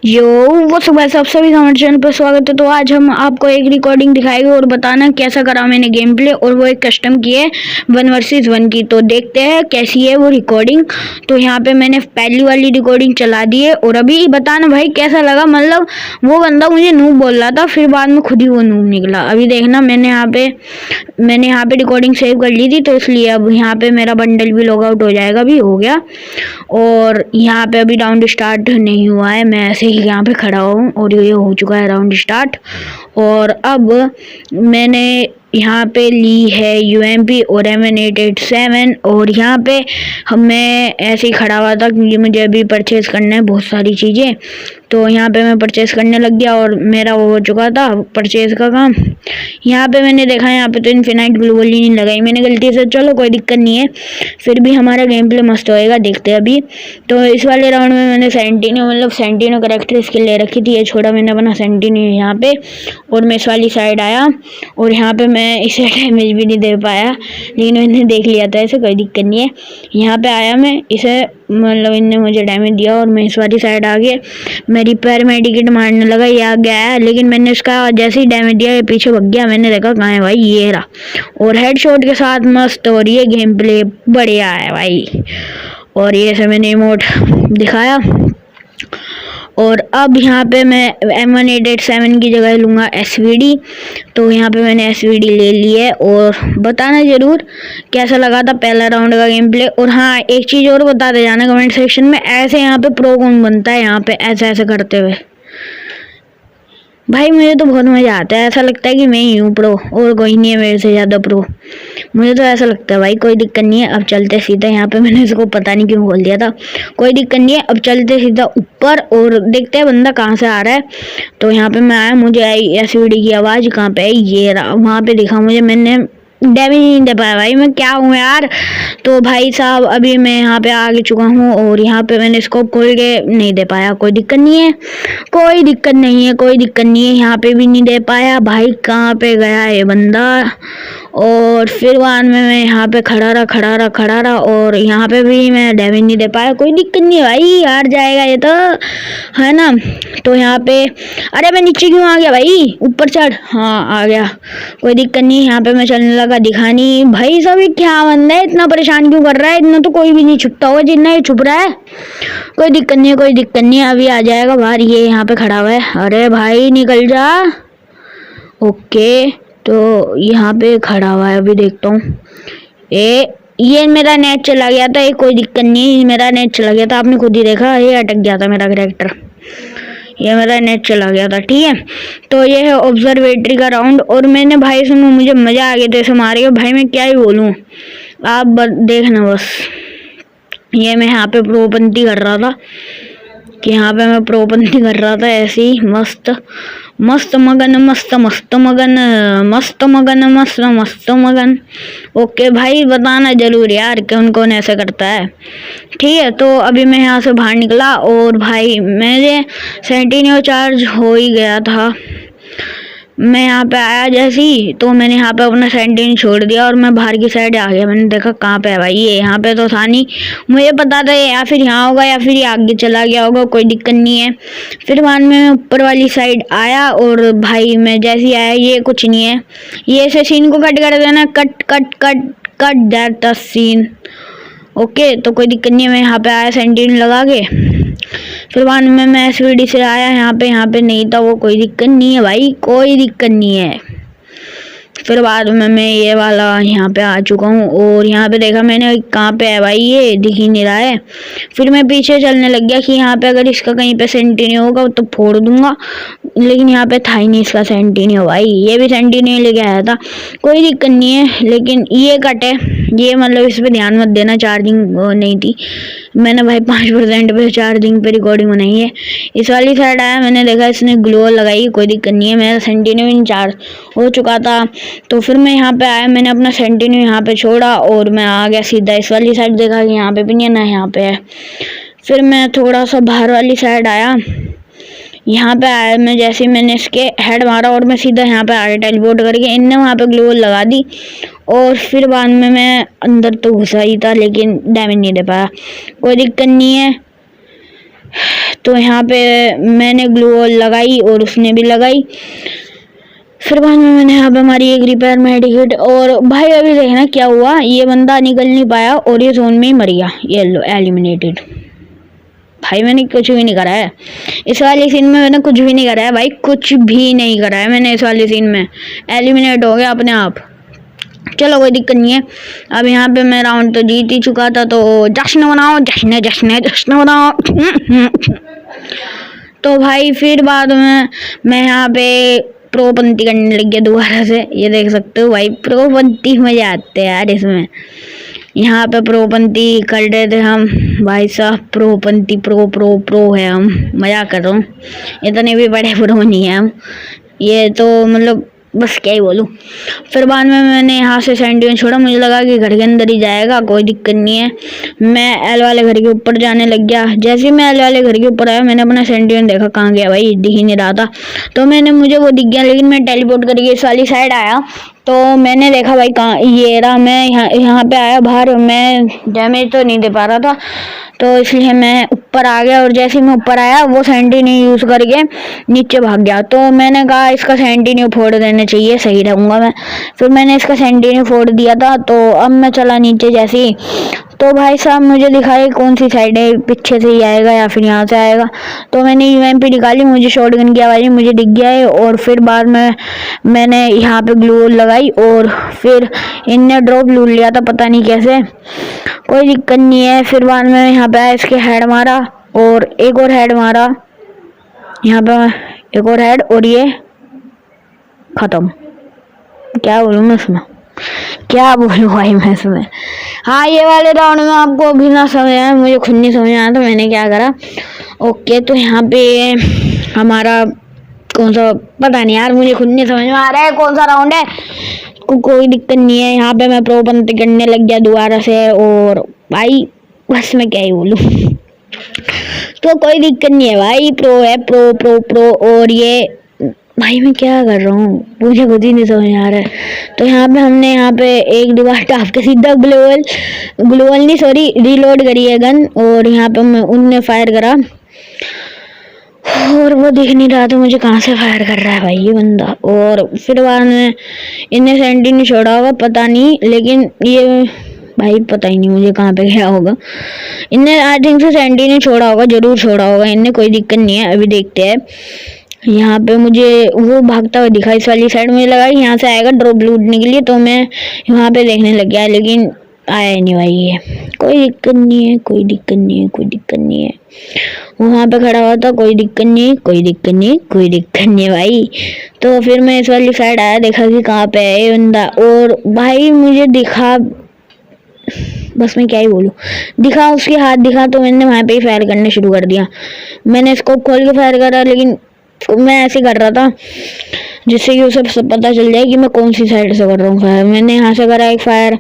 यो वो सुबह सब सभी हमारे चैनल पर स्वागत है। तो आज हम आपको एक रिकॉर्डिंग दिखाएंगे और बताना कैसा करा मैंने गेम प्ले, और वो एक कस्टम की है 1 वर्सेस 1 की। तो देखते हैं कैसी है वो रिकॉर्डिंग। तो यहाँ पे मैंने पहली वाली रिकॉर्डिंग चला दी है और अभी बताना भाई कैसा लगा। मतलब वो बंदा मुझे नूब बोल रहा था, फिर बाद में खुद ही वो नूब निकला। अभी देखना, मैंने यहाँ पे रिकॉर्डिंग सेव कर ली थी, तो इसलिए अब यहाँ पे मेरा बंडल भी लॉग आउट हो जाएगा। अभी हो गया और यहाँ पे अभी राउंड स्टार्ट नहीं हुआ है, मैं ऐसे ही यहाँ पे खड़ा हूँ और ये हो चुका है राउंड स्टार्ट। और अब मैंने यहाँ पे ली है UMP और M887 और यहाँ पे मैं ऐसे ही खड़ा हुआ था क्योंकि मुझे अभी परचेज़ करना है बहुत सारी चीज़ें। तो यहाँ पे मैं परचेज़ करने लग गया और मेरा वो हो चुका था परचेज़ का काम। यहाँ पे मैंने देखा यहाँ पे तो इन्फिनाइट ग्लूवल ही नहीं लगाई मैंने गलती से। चलो कोई दिक्कत नहीं है, फिर भी हमारा गेम प्ले मस्त होएगा, देखते हैं अभी। तो इस वाले राउंड में मैंने सेंटिनो करेक्टर स्किल ले रखी थी। ये छोड़ा मैंने अपना सेंटिनो यहाँ पे और मैं इस वाली साइड आया और यहाँ पे मैं इसे डैमेज भी नहीं दे पाया, लेकिन मैंने देख लिया था, ऐसे कोई दिक्कत नहीं है। यहाँ पे आया मैं इसे, मतलब इनने मुझे डैमेज दिया और मैं इस वाली साइड आ गया। मैं रिपेयर मेडिकेट मारने लगा, ये आ गया है, लेकिन मैंने इसका जैसे ही डैमेज दिया ये पीछे भग गया। मैंने देखा कहाँ है भाई, ये रहा, और हेडशॉट के साथ मस्त। और ये गेम प्ले बढ़िया है भाई। और ये से मैंने इमोट दिखाया। और अब यहाँ पे मैं M187 की जगह लूँगा SVD। तो यहाँ पे मैंने SVD ले ली है और बताना ज़रूर कैसा लगा था पहला राउंड का गेम प्ले। और हाँ, एक चीज़ और बता दे जाना कमेंट सेक्शन में, ऐसे यहाँ पे प्रो कौन बनता है यहाँ पे ऐसे ऐसे करते हुए। भाई मुझे तो बहुत मज़ा आता है, ऐसा लगता है कि मैं ही हूँ प्रो और कोई नहीं है मेरे से ज़्यादा प्रो। मुझे तो ऐसा लगता है भाई। कोई दिक्कत नहीं है, अब चलते सीधा। यहाँ पे मैंने इसको पता नहीं क्यों खोल दिया था, कोई दिक्कत नहीं है। अब चलते सीधा ऊपर और देखते हैं बंदा कहाँ से आ रहा है। तो यहाँ पे मैं आया, मुझे आई SVD की आवाज़, कहाँ पे है ये रहा, वहाँ पे दिखा मुझे। मैंने डैमेज नहीं दे पाया भाई, मैं क्या हूँ यार। तो भाई साहब अभी मैं यहाँ पे आ चुका हूँ और यहाँ पे मैंने स्कोप खोल के नहीं दे पाया। कोई दिक्कत नहीं है, कोई दिक्कत नहीं है, कोई दिक्कत नहीं है। यहाँ पे भी नहीं दे पाया भाई, कहाँ पे गया ये बंदा। और फिर बाद में मैं यहाँ पे खड़ा रहा और यहाँ पे भी मैं डैमेज नहीं दे पाया। कोई दिक्कत नहीं है भाई, हार जाएगा ये तो, है ना। तो यहाँ पे, अरे मैं नीचे क्यों आ गया भाई, ऊपर चढ़, हाँ आ गया, कोई दिक्कत नहीं। यहाँ पे मैं चलने लगा, दिखा नहीं भाई। सब क्या बंदा है, इतना परेशान क्यों कर रहा है। इतना तो कोई भी नहीं छुपता होगा जितना ये छुप रहा है। कोई दिक्कत नहीं है, कोई दिक्कत नहीं है, अभी आ जाएगा बाहर। ये यहाँ पे खड़ा हुआ है, अरे भाई निकल जा। ओके, तो यहाँ पे खड़ा हुआ है, अभी देखता हूँ। ये मेरा नेट चला गया था, ये कोई दिक्कत नहीं, मेरा नेट चला गया था, आपने खुद ही देखा, ये अटक गया था मेरा कैरेक्टर, ये मेरा नेट चला गया था, ठीक है। तो ये है ऑब्जर्वेटरी का राउंड। और मैंने भाई सुनो, मुझे मज़ा आ गया तो ऐसे मारे भाई, मैं क्या ही बोलूँ, आप देखना बस। ये मैं यहाँ पे प्रोपंती कर रहा था, कि यहाँ पे मैं प्रोपंती कर रहा था ऐसे ही मस्त मस्त मगन मस्त मस्त मगन मस्त मगन मस्त मस्त मगन। ओके भाई, बताना जरूर यार कौन कौन ऐसा करता है, ठीक है। तो अभी मैं यहाँ से बाहर निकला और भाई मेरे सेंटिनो चार्ज हो ही गया था। मैं यहाँ पे आया जैसे ही, तो मैंने यहाँ पे अपना सेंटिनो छोड़ दिया और मैं बाहर की साइड आ गया। मैंने देखा कहाँ पे है भाई, ये यहाँ पे तो था नहीं, मुझे पता था या फिर यहाँ होगा या फिर ये आगे चला गया होगा, कोई दिक्कत नहीं है। फिर बाद में मैं ऊपर वाली साइड आया और भाई मैं जैसे ही आया, ये कुछ नहीं है, ये ऐसे सीन को कट कर देना, cut cut cut cut that the scene. Okay, तो कोई दिक्कत नहीं है। मैं यहाँ पे आया सेंटिनो लगा के, फिर बाद में मैं SVD से आया यहाँ पे नहीं था वो, कोई दिक्कत नहीं है भाई, कोई दिक्कत नहीं है। फिर बाद में मैं ये वाला यहाँ पे आ चुका हूँ और यहाँ पे देखा मैंने कहाँ पे है भाई, ये दिख ही नहीं रहा है। फिर मैं पीछे चलने लग गया कि यहाँ पे अगर इसका कहीं पे सेंटिनो होगा तो फोड़ दूंगा, लेकिन यहाँ पे था ही नहीं इसका सेंटिनो भाई। ये भी सेंटिनो लेके आया था, कोई दिक्कत नहीं है, लेकिन ये कट है, ये मतलब इस पर ध्यान मत देना, चार्जिंग नहीं थी। मैंने भाई 5% पे चार्जिंग पे रिकॉर्डिंग बनाई है। इस वाली साइड आया, मैंने देखा इसने ग्लो लगाई, कोई दिक्कत नहीं है, मेरा सेंटिनो भी चार्ज हो चुका था। तो फिर मैं यहाँ पे आया, मैंने अपना सेंटिनो यहाँ पे छोड़ा और मैं आ गया सीधा इस वाली साइड। देखा कि यहाँ पे भी नहीं है ना, यहाँ पे है। फिर मैं थोड़ा सा बाहर वाली साइड आया, यहाँ पे आया मैं, जैसे मैंने इसके हेड मारा और मैं सीधा यहाँ पे आगे टेलीपोर्ट करके इनने वहाँ पे ग्लो लगा दी। और फिर बाद में मैं अंदर तो घुसा ही था, लेकिन डैमेज नहीं दे पाया, कोई दिक्कत नहीं है। तो यहाँ पे मैंने ग्लू वॉल लगाई और उसने भी लगाई। फिर बाद में मैंने यहाँ पे मारी एक रिपेयर मेडिकेट। और भाई अभी देखना क्या हुआ, ये बंदा निकल नहीं पाया और ये जोन में ही मर गया। ये लो एलिमिनेटेड। भाई मैंने कुछ भी नहीं करा है इस वाले सीन में, मैंने कुछ भी नहीं करा है भाई, कुछ भी नहीं करा है मैंने इस वाले सीन में। एलिमिनेट हो गया अपने आप। चलो कोई दिक्कत नहीं है। अब यहाँ पे मैं राउंड तो जीत ही चुका था, तो जश्न मनाओ, जश्न जश्न जश्न मनाओ। तो भाई फिर बाद में मैं यहाँ पे प्रोपंती करने लग गया दोबारा से। ये देख सकते हो भाई, प्रोपंती मजा आते हैं यार इसमें। यहाँ पे प्रोपंती कर रहे थे हम भाई साहब, प्रोपंती प्रो प्रो प्रो है हम, मजा कर रहा हूँ। इतने भी बड़े प्रो नहीं है हम, ये तो मतलब बस क्या ही बोलूँ। फिर बाद में मैंने यहाँ से सैंडविच छोड़ा, मुझे लगा कि घर के अंदर ही जाएगा, कोई दिक्कत नहीं है। मैं एल वाले घर के ऊपर जाने लग गया। जैसे ही मैं एल वाले घर के ऊपर आया, मैंने अपना सैंडविच देखा, कहाँ गया भाई, दिख ही नहीं रहा था। तो मुझे वो दिख गया, लेकिन मैं टेलीपोर्ट करके इस वाली साइड आया, तो मैंने देखा भाई कहाँ ये रहा। मैं यहाँ पे आया बाहर, मैं डैमेज तो नहीं दे पा रहा था, तो इसलिए मैं ऊपर आ गया। और जैसे ही मैं ऊपर आया, वो सेंटिन्यू यूज़ करके नीचे भाग गया। तो मैंने कहा इसका सेंटिन्यू फोड़ देना चाहिए, सही रहूँगा मैं। फिर मैंने इसका सेंटिन्यू फोड़ दिया था। तो अब मैं चला नीचे जैसे ही, तो भाई साहब मुझे दिखाई कौन सी साइड है, पीछे से ही आएगा या फिर यहाँ से आएगा। तो मैंने यूएमपी निकाली, मुझे शॉटगन की आवाज़ मुझे दिख गया है। और फिर बाद में मैंने यहाँ पे ग्लू लगाई और फिर इनने ड्रॉप लूट लिया था, पता नहीं कैसे, कोई दिक्कत नहीं है। फिर बाद में यहाँ पे आया, इसके हेड मारा और एक और हेड मारा, यहाँ पे एक और हेड, और ये खत्म। क्या बोलूँ मैं इसमें, क्या बोलूँ भाई मैं इसमें। हाँ, ये वाले राउंड में आपको अभी ना समझ आया, मुझे खुद नहीं समझ आया तो मैंने क्या करा। ओके, तो यहाँ पे हमारा कौन सा, पता नहीं यार, मुझे खुद नहीं समझ में आ रहा है कौन सा राउंड है। कोई दिक्कत नहीं है। यहाँ पे मैं प्रोपंती करने लग गया दोबारा से, और भाई बस मैं क्या ही बोलूँ। तो कोई दिक्कत नहीं है भाई, प्रो है, प्रो प्रो प्रो। और ये भाई मैं क्या कर रहा हूँ, मुझे खुद ही नहीं समझ आ रहा है। तो यहाँ पे हमने यहाँ पे एक दीवार टाप के सीधा ग्लोवल नहीं सॉरी रीलोड करी है गन, और यहाँ पे उनने फायर करा और वो दिख नहीं रहा था मुझे कहाँ से फायर कर रहा है भाई ये बंदा। और फिर बाद में इनने सेंटी नहीं छोड़ा होगा, पता नहीं, लेकिन ये भाई पता ही नहीं मुझे कहाँ पे गया होगा। इनने आई थिंक से सेंटी नहीं छोड़ा होगा, जरूर छोड़ा होगा इनने, कोई दिक्कत नहीं है। अभी देखते हैं। यहाँ पे मुझे वो भागता हुआ दिखा इस वाली साइड, मुझे लगा यहाँ से आएगा ड्रॉप लूटने के लिए, तो मैं वहाँ पे देखने लग गया, लेकिन आया ही नहीं भाई ये। कोई दिक्कत नहीं है, कोई दिक्कत नहीं है, कोई दिक्कत नहीं है। वहाँ पे खड़ा हुआ था, कोई दिक्कत नहीं, कोई दिक्कत नहीं, कोई दिक्कत नहीं है भाई। तो फिर मैं इस वाली साइड आया, देखा कि कहाँ पे है ये बंदा, और भाई मुझे दिखा, बस मैं क्या ही बोलूँ, दिखा उसके हाथ दिखा, तो मैंने वहाँ पे ही फायर करने शुरू कर दिया। मैंने स्कोप खोल के फायर करा, लेकिन मैं ऐसे कर रहा था जिससे कि उसे सब पता चल जाए कि मैं कौन सी साइड से कर रहा हूँ फायर। मैंने यहाँ से करा एक फायर,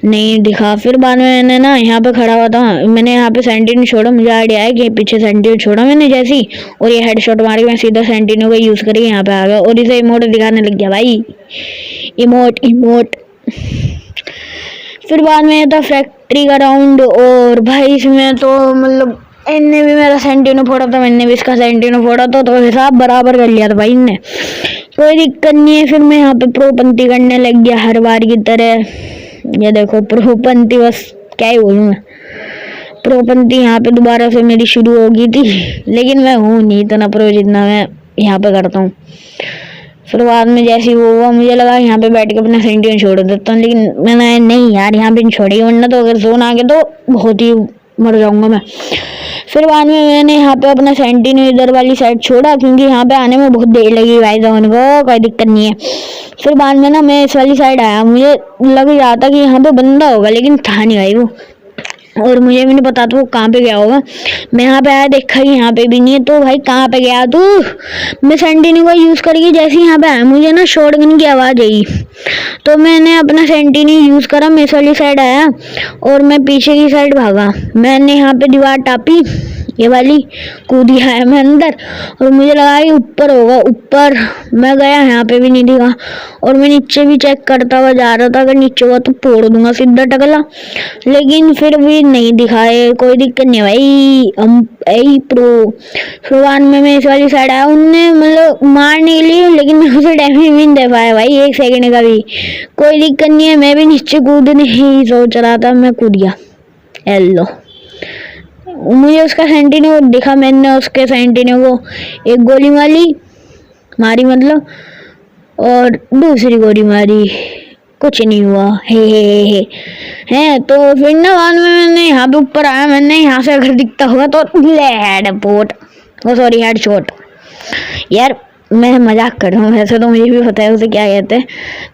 नहीं दिखा। फिर बाद में मैंने ना यहाँ पे खड़ा हुआ था, मैंने यहाँ पे सेंटिन्यू छोड़ा, मुझे आइडिया है कि पीछे सेंटिन्यू छोड़ा मैंने जैसी, और ये हेडशॉट मार के मैं सीधा सेंटिन्यू का यूज़ करके यहाँ पे आ गया और इसे इमोट दिखाने लग गया भाई, इमोट इमोट। फिर बाद में था फैक्ट्री का राउंड, और भाई इसमें तो मतलब इनने भी मेरा सेंटिनो फोड़ा था, मैंने भी इसका सेंटिनो फोड़ा था, तो हिसाब बराबर कर लिया था भाई इनने, कोई दिक्कत नहीं है। फिर मैं यहाँ पे प्रोपंती करने लग गया हर बार की तरह। ये देखो प्रोपंती, बस क्या ही बोलूँ मैं, प्रोपंती यहाँ पे दोबारा से मेरी शुरू हो गई थी, लेकिन मैं हूँ नहीं इतना प्रो जितना मैं यहाँ पे करता हूँ। फिर बाद में जैसे वो हुआ, मुझे लगा यहाँ पे बैठ के अपना सेंटिनो छोड़ देता हूँ, लेकिन मैंने नहीं यार, यहाँ पे नहीं छोड़ी, वरना तो अगर जोन आ गया तो बहुत ही मर जाऊंगा मैं। फिर बाद में मैंने यहाँ पे अपना सेंटिनो इधर वाली साइड छोड़ा, क्योंकि यहाँ पे आने में बहुत देर लगी भाई जोन को, कोई दिक्कत नहीं है। फिर बाद में ना मैं इस वाली साइड आया, मुझे लग रहा था कि यहाँ पे बंदा होगा, लेकिन था नहीं भाई वो, और मुझे भी नहीं पता था वो कहाँ पे गया होगा। मैं यहाँ पे आया, देखा कि यहाँ पे भी नहीं है, तो भाई कहाँ पे गया तू। मैं सेंटिनो का यूज़ करके जैसे यहाँ पे आया, मुझे ना शॉटगन की आवाज़ आई, तो मैंने अपना सेंटिनो यूज़ करा, मैं इस वाली साइड आया और मैं पीछे की साइड भागा। मैंने यहाँ पे दीवार टापी, ये वाली, कूद आया मैं अंदर, और मुझे लगा कि ऊपर होगा, ऊपर मैं गया, यहाँ पे भी नहीं दिखा, और मैं नीचे भी चेक करता हुआ जा रहा था, अगर नीचे हुआ तो फोड़ दूंगा सीधा टकला, लेकिन फिर भी नहीं दिखाए, कोई दिक्कत नहीं भाई, हम यही प्रो। फिर बाद में मैं इस वाली साइड आया, उनने मतलब मारने के लिए, लेकिन मैं उसे डैमेज भी नहीं दे पाया भाई 1 सेकंड का भी। कोई दिक्कत नहीं है, मैं भी नीचे कूदने ही सोच रहा था, मैं कूद गया। हेलो, मुझे उसका सेंटिनो दिखा, मैंने उसके सेंटिनो को एक गोली मारी मतलब, और दूसरी गोली मारी, कुछ नहीं हुआ। हे हैं। तो फिर ना बाद में मैंने यहाँ पे ऊपर आया, मैंने यहाँ से अगर दिखता हुआ तो हेडपोट, वो सॉरी हेडशॉट। यार मैं मजाक कर रहा हूँ, वैसे तो मुझे भी पता है उसे क्या कहते हैं।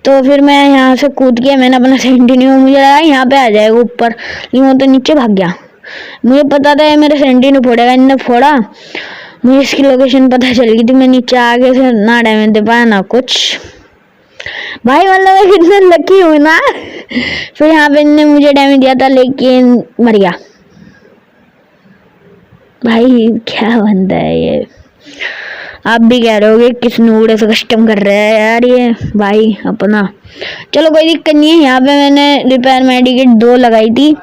तो फिर मैं यहाँ से कूद के मैंने अपना सेंटिनो, मुझे लगा यहाँ पे आ जाएगा ऊपर, लेकिन वो तो नीचे भाग गया। मुझे पता था मेरे सेंटिनो फोड़ेगा, इनने फोड़ा, मुझे इसकी लोकेशन पता चल गई थी। मैं नीचे आगे से ना डैमेज दे पाया ना कुछ भाई, मतलब मैं कितना लकी हूँ ना। फिर यहाँ पे इनने मुझे डैमेज दिया था, लेकिन मर गया भाई। क्या बंदा है ये, आप भी कह रहे होगे किस नूबड़े से कस्टम कर रहे हैं यार ये भाई अपना। चलो कोई दिक्कत नहीं है। यहाँ पे मैंने रिपेयर मेडिकेट 2 लगाई थी,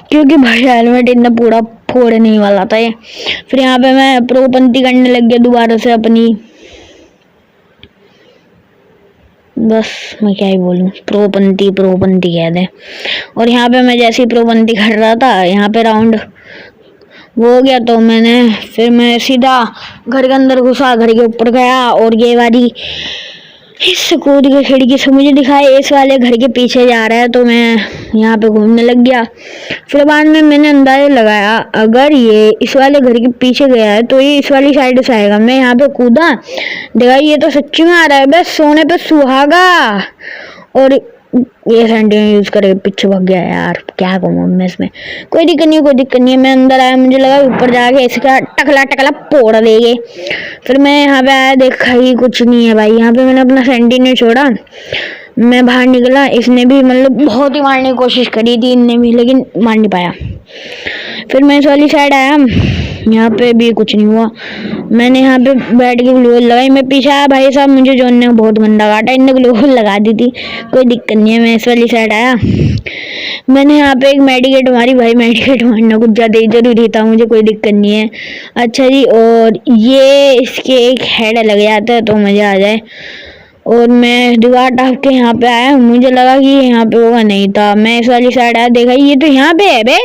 क्योंकि भाई हेलमेट इतना पूरा फोड़ने वाला था ये। फिर यहाँ पे मैं प्रोपंती करने लग गया दोबारा से अपनी, बस मैं क्या ही बोलूँ, प्रोपंती कह दे। और यहाँ पे मैं जैसे ही प्रोपंती कर रहा था, यहाँ पे राउंड वो हो गया, तो फिर मैं सीधा घर के अंदर घुसा, घर के ऊपर गया, और ये वाली इस कूद के खिड़की से मुझे दिखाया इस वाले घर के पीछे जा रहा है, तो मैं यहाँ पे घूमने लग गया। फिर बाद में मैंने अंदाजा लगाया, अगर ये इस वाले घर के पीछे गया है तो ये इस वाली साइड से आएगा। मैं यहाँ पे कूदा, देखा ये तो सच्ची में आ रहा है, बस सोने पे सुहागा, और ये सेंटिनो यूज करके पीछे भाग गया। यार क्या कहूँ मैं इसमें। कोई दिक्कत नहीं है, मैं अंदर आया, मुझे लगा ऊपर जाके इसका टकला फोड़ देंगे। फिर मैं यहाँ पे आया, देखा ही कुछ नहीं है भाई। यहाँ पे मैंने अपना सेंटिनो छोड़ा, मैं बाहर निकला, इसने भी मतलब बहुत ही मारने की कोशिश करी थी इनने भी, लेकिन मार नहीं पाया। फिर मैं इस वाली साइड आया, यहाँ पे भी कुछ नहीं हुआ। मैंने यहाँ पे बैठ के ग्लूवॉल लगाई, मैं पीछे आया, भाई साहब मुझे जोन ने बहुत गंदा काटा, इनने ग्लूवॉल लगा दी थी। कोई दिक्कत नहीं है, मैं इस वाली साइड आया, मैंने यहाँ पे एक मेडिकेट मारी। भाई मेडिकेट मारना कुछ ज़्यादा ही जरूरी था मुझे, कोई दिक्कत नहीं है। अच्छा जी, और ये इसके एक हेड लग जाता है तो मज़ा आ जाए। और मैं दीवार टाप के यहाँ पे आया, मुझे लगा कि यहाँ पे होगा, नहीं था। मैं इस वाली साइड आया, देखा ये तो यहाँ पे है बे,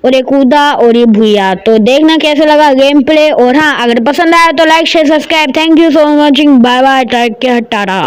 और ये कूदा और ये भूया। तो देखना कैसे लगा गेम प्ले, और हाँ अगर पसंद आया तो like share subscribe. Thank you so much, bye bye, Tata.